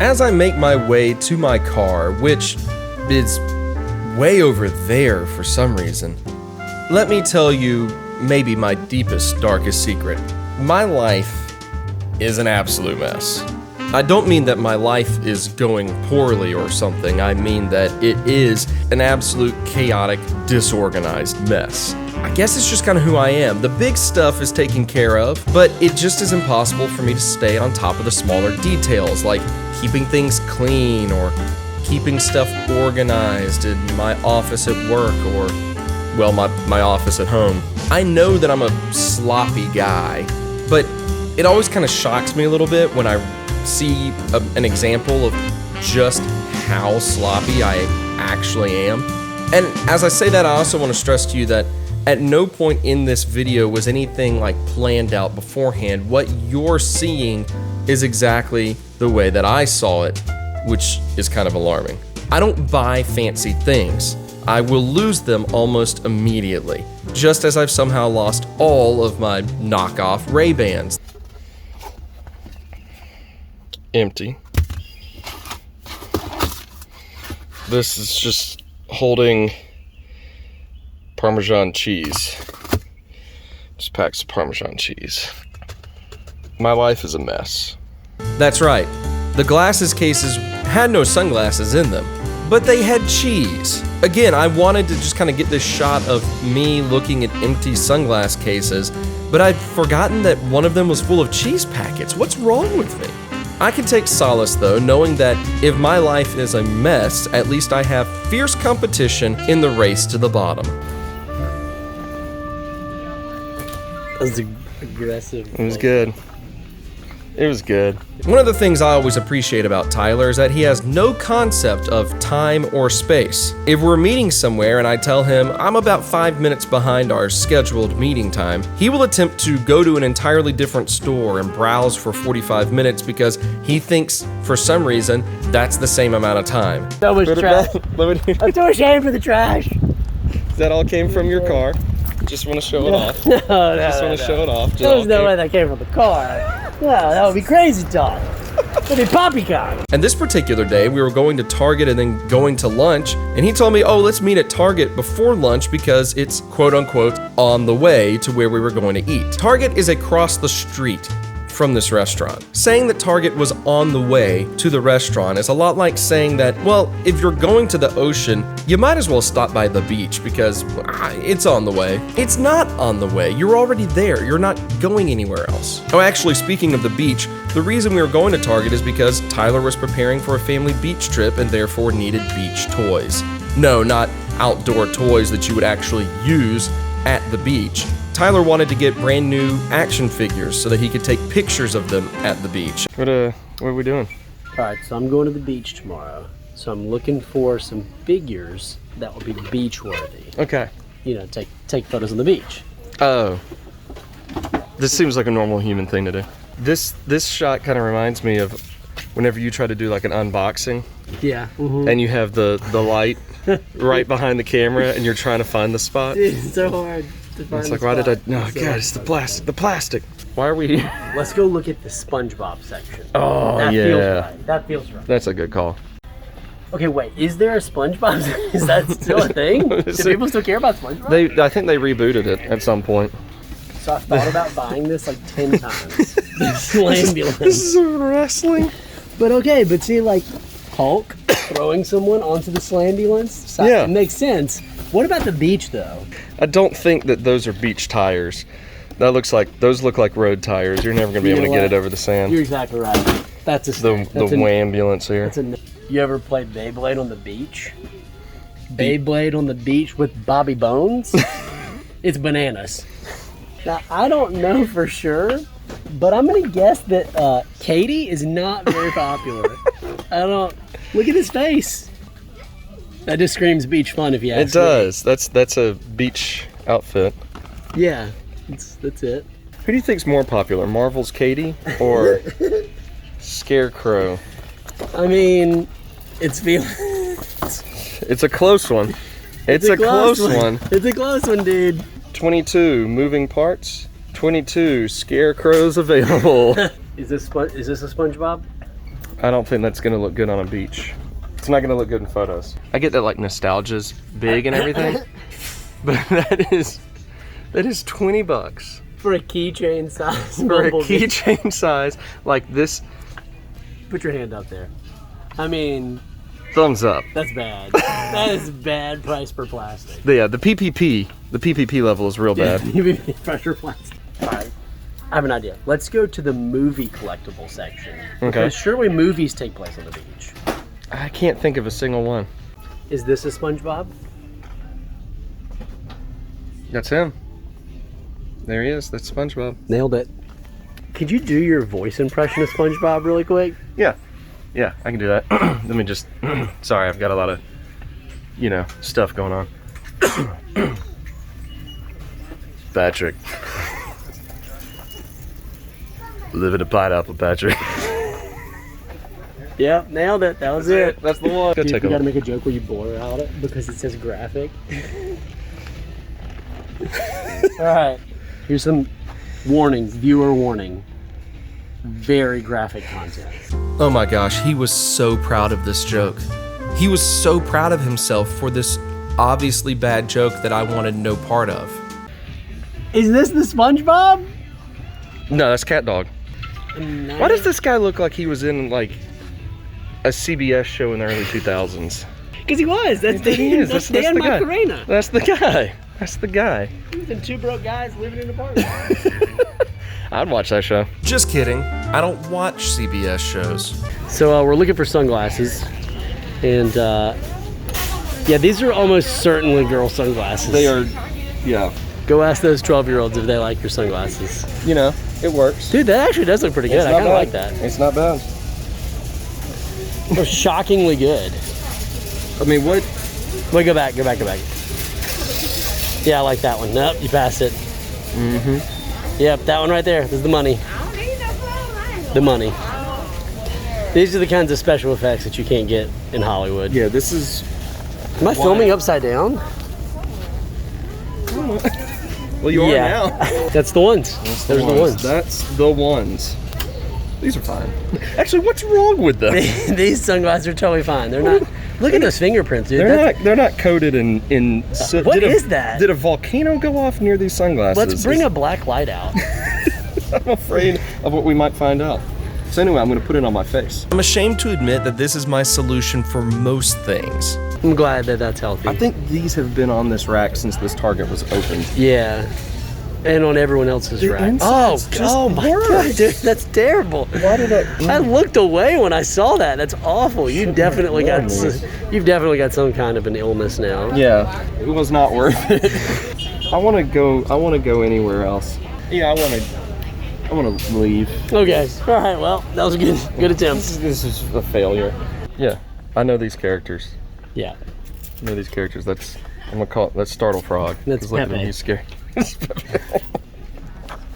As I make my way to my car, which is way over there for some reason, let me tell you maybe my deepest, darkest secret. My life is an absolute mess. I don't mean that my life is going poorly or something. I mean that it is an absolute chaotic, disorganized mess. I guess it's just kind of who I am. The big stuff is taken care of, but it just is impossible for me to stay on top of the smaller details, like keeping things clean or keeping stuff organized in my office at work or, well, my office at home. I know that I'm a sloppy guy, but it always kind of shocks me a little bit when I see an example of just how sloppy I actually am. And as I say that, I also want to stress to you that at no point in this video was anything like planned out beforehand. What you're seeing is exactly the way that I saw it, which is kind of alarming. I don't buy fancy things. I will lose them almost immediately, just as I've somehow lost all of my knockoff Ray-Bans. Empty. This is just holding Parmesan cheese. Just packs of Parmesan cheese. My life is a mess. That's right. The glasses cases had no sunglasses in them, but they had cheese. Again, I wanted to just kind of get this shot of me looking at empty sunglass cases, but I'd forgotten that one of them was full of cheese packets. What's wrong with me? I can take solace, though, knowing that if my life is a mess, at least I have fierce competition in the race to the bottom. That was aggressive. It was good. It was good. One of the things I always appreciate about Tyler is that he has no concept of time or space. If we're meeting somewhere and I tell him I'm about 5 minutes behind our scheduled meeting time, he will attempt to go to an entirely different store and browse for 45 minutes because he thinks, for some reason, that's the same amount of time. So much trash. I'm too ashamed for the trash. That all came from your car. Just want to show it off. No, Just want to show it off. There's no way that came from the car. No, that would be crazy talk. That'd be poppycock. And this particular day, we were going to Target and then going to lunch, and he told me, oh, let's meet at Target before lunch because it's quote-unquote on the way to where we were going to eat. Target is across the street from this restaurant. Saying that Target was on the way to the restaurant is a lot like saying that, well, if you're going to the ocean, you might as well stop by the beach because it's on the way. It's not on the way. You're already there. You're not going anywhere else. Oh, actually, speaking of the beach, the reason we were going to Target is because Tyler was preparing for a family beach trip and therefore needed beach toys. No, not outdoor toys that you would actually use at the beach. Tyler wanted to get brand new action figures so that he could take pictures of them at the beach. What are we doing? All right, so I'm going to the beach tomorrow. So I'm looking for some figures that will be beach worthy. Okay. You know, take photos on the beach. Oh. This seems like a normal human thing to do. This shot kind of reminds me of whenever you try to do like an unboxing. Yeah. Mm-hmm. And you have the light right behind the camera and you're trying to find the spot. Dude, it's so hard. It's like, why did I? No, God, it's the plastic. The plastic. Why are we here? Let's go look at the SpongeBob section. Oh, that yeah. Feels right. That feels right. That's a good call. Okay, wait. Is there a SpongeBob? Is that still a thing? Do people still care about SpongeBob? I think they rebooted it at some point. So I thought about buying this like 10 times. This ambulance. This is wrestling. But okay, but see, like Hulk throwing someone onto the slambulance. Yeah, it makes sense. What about the beach, though? I don't think that those are beach tires. Those look like road tires. You're never gonna be able to get it over the sand. You're exactly right. That's a the wambulance here. You ever played Beyblade on the beach? Beyblade on the beach with Bobby Bones? It's bananas. Now I don't know for sure, but I'm gonna guess that Katie is not very popular. Look at his face. That just screams beach fun if you ask me. It does. That's a beach outfit. Yeah, that's it. Who do you think's more popular, Marvel's Katie or Scarecrow? I mean, it's a close one. It's a close one. It's a close one, dude. 22 moving parts. 22 scarecrows available. Is this a SpongeBob? I don't think that's gonna look good on a beach. It's not gonna look good in photos. I get that like nostalgia's big and everything, but that is $20 For a keychain size. for a bumblebee. keychain size like this. Put your hand up there. I mean, Thumbs up. that's bad. That is bad price per plastic. Yeah, the PPP level is real bad. Pressure plastic. All right. I have an idea. Let's go to the movie collectible section. Okay. Because surely movies take place on the beach. I can't think of a single one. Is this a SpongeBob? That's him. There he is. That's SpongeBob. Nailed it. Could you do your voice impression of SpongeBob really quick? Yeah, I can do that. Let me just. Sorry, I've got a lot of, stuff going on. Patrick. Living a pineapple, Patrick. Yep, nailed it. That was it. That's the one. Dude, you gotta make a joke where you blur out it because it says graphic. Alright. Here's some warnings, viewer warning. Very graphic content. Oh my gosh, he was so proud of this joke. He was so proud of himself for this obviously bad joke that I wanted no part of. Is this the SpongeBob? No, that's Cat Dog. Why does this guy look like he was in like a CBS show in the early 2000s? Because he was. That's That's Dan the guy. Macarena. That's the guy. That's the guy. He was in Two Broke Guys Living in an Apartment. I'd watch that show. Just kidding. I don't watch CBS shows. So we're looking for sunglasses. And yeah, these are almost certainly girl sunglasses. They are, yeah. Go ask those 12-year-olds if they like your sunglasses. It works. Dude, that actually does look pretty good. I kind of like that. It's not bad. They're shockingly good. I mean, what? Wait, go back. Yeah, I like that one. Nope, you passed it. Mm-hmm. Yep, that one right there. This is the money. The money. These are the kinds of special effects that you can't get in Hollywood. Yeah, this is... Am I filming upside down? Well, you are now. That's the ones. Those are the ones. That's the ones. These are fine. Actually, what's wrong with them? These sunglasses are totally fine. They're not... Look at those fingerprints, dude. They're not coated in soot. What is that? Did a volcano go off near these sunglasses? Let's bring a black light out. I'm afraid of what we might find out. So anyway, I'm going to put it on my face. I'm ashamed to admit that this is my solution for most things. I'm glad that that's healthy. I think these have been on this rack since this Target was opened. Yeah. And on everyone else's rack. inside's just my worse. God, dude, that's terrible. Why did I looked away when I saw that. That's awful. You've definitely got some kind of an illness now. Yeah, it was not worth it. I want to go anywhere else. Yeah, I want to leave. Okay. All right. Well, that was a good attempt. This is a failure. Yeah, I know these characters. Yeah. I know these characters. I'm gonna call it. That's Startle Frog. That's look at Pepe. him, he's scary.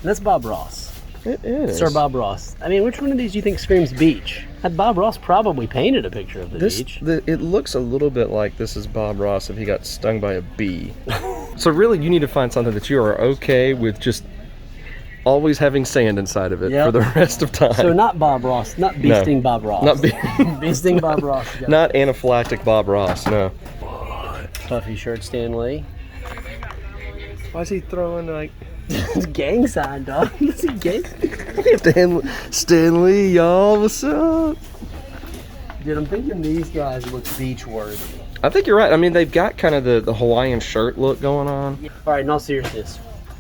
That's Bob Ross. It is. Sir Bob Ross. I mean, which one of these do you think screams beach? Bob Ross probably painted a picture of the beach. It looks a little bit like this is Bob Ross if he got stung by a bee. So really, you need to find something that you are okay with just always having sand inside of it for the rest of time. So not Bob Ross, not bee sting Bob Ross. Not bee sting Bob Ross. Not anaphylactic Bob Ross, no. Puffy shirt Stan Lee. Why is he throwing like... It's gang sign, dog. It's a gang. Stan Lee, y'all, what's up? Dude, I'm thinking these guys look beach worthy. I think you're right. I mean, they've got kind of the Hawaiian shirt look going on. Yeah. All right, in all seriousness,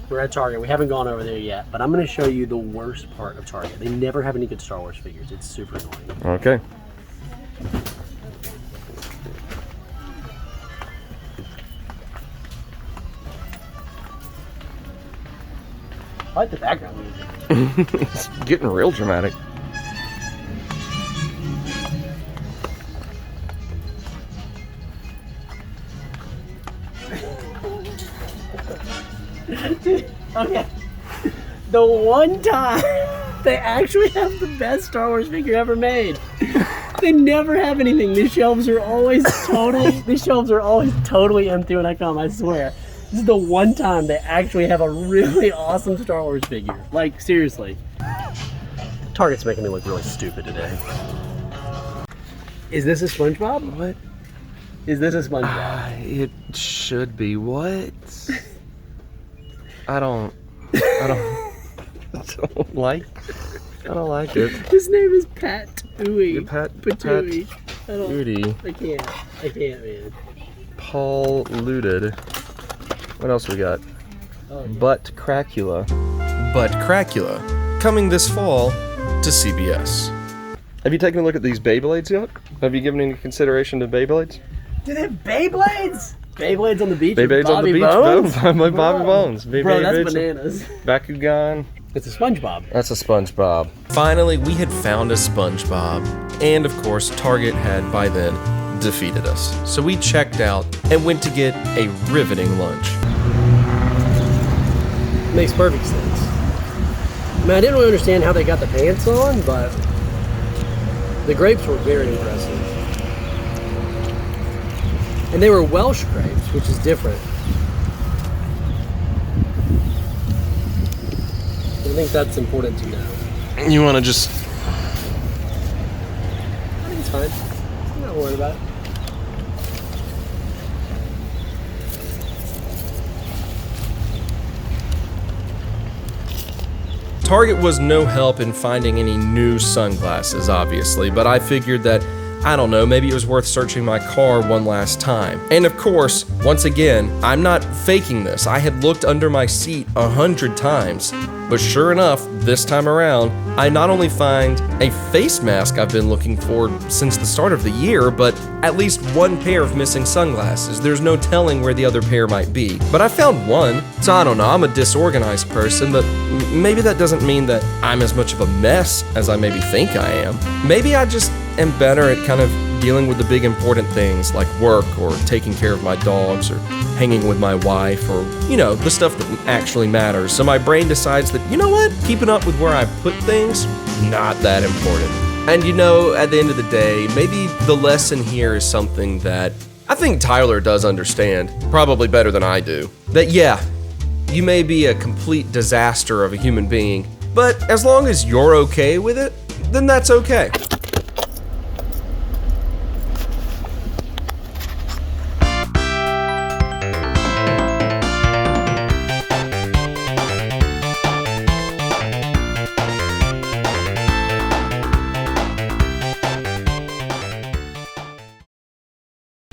we're at Target. We haven't gone over there yet, but I'm going to show you the worst part of Target. They never have any good Star Wars figures. It's super annoying. Okay. I like the background music. It's getting real dramatic. Okay. The one time they actually have the best Star Wars figure ever made. They never have anything. These shelves are always totally empty when I come, I swear. This is the one time they actually have a really awesome Star Wars figure. Like, seriously. Target's making me look really stupid today. Is this a SpongeBob? What? Is this a SpongeBob? It should be. What? I don't like it. His name is Pat Ooey. Pat Patooey. Udi. I can't, man. Paul Looted. What else we got? Oh, yeah. Butt Cracula. Butt Cracula. Coming this fall to CBS. Have you taken a look at these Beyblades yet? Have you given any consideration to Beyblades? Do they have Beyblades? Beyblades on the beach? Beyblades with on the Bobby beach, Bones? like Bobby Bones. Bro, that's bananas. Bakugan. It's a SpongeBob. That's a SpongeBob. Finally, we had found a SpongeBob. And of course, Target had by then defeated us. So we checked out and went to get a riveting lunch. Makes perfect sense. I mean, I didn't really understand how they got the pants on, but the grapes were very impressive. And they were Welsh grapes, which is different. I think that's important to know. You want to just... I think it's fine. I'm not worried about it. Target was no help in finding any new sunglasses, obviously, but I figured that, I don't know, maybe it was worth searching my car one last time. And of course, once again, I'm not faking this. I had looked under my seat 100 times, but sure enough, this time around, I not only find a face mask I've been looking for since the start of the year, but at least one pair of missing sunglasses. There's no telling where the other pair might be. But I found one, so I don't know, I'm a disorganized person, but maybe that doesn't mean that I'm as much of a mess as I maybe think I am. Maybe I just am better at kind of dealing with the big important things like work or taking care of my dogs or hanging with my wife or, you know, the stuff that actually matters. So my brain decides that, you know what, keeping up with where I put things, not that important. And you know, at the end of the day, maybe the lesson here is something that I think Tyler does understand, probably better than I do. That yeah, you may be a complete disaster of a human being, but as long as you're okay with it, then that's okay.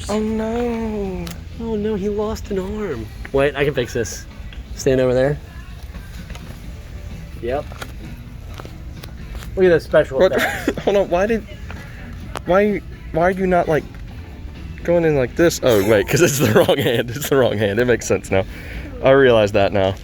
Oh no. Oh no, he lost an arm. Wait, I can fix this. Stand over there. Yep. Look at this special effect. Hold on, why are you not like going in like this? Oh wait, because it's the wrong hand. It's the wrong hand. It makes sense now. I realize that now.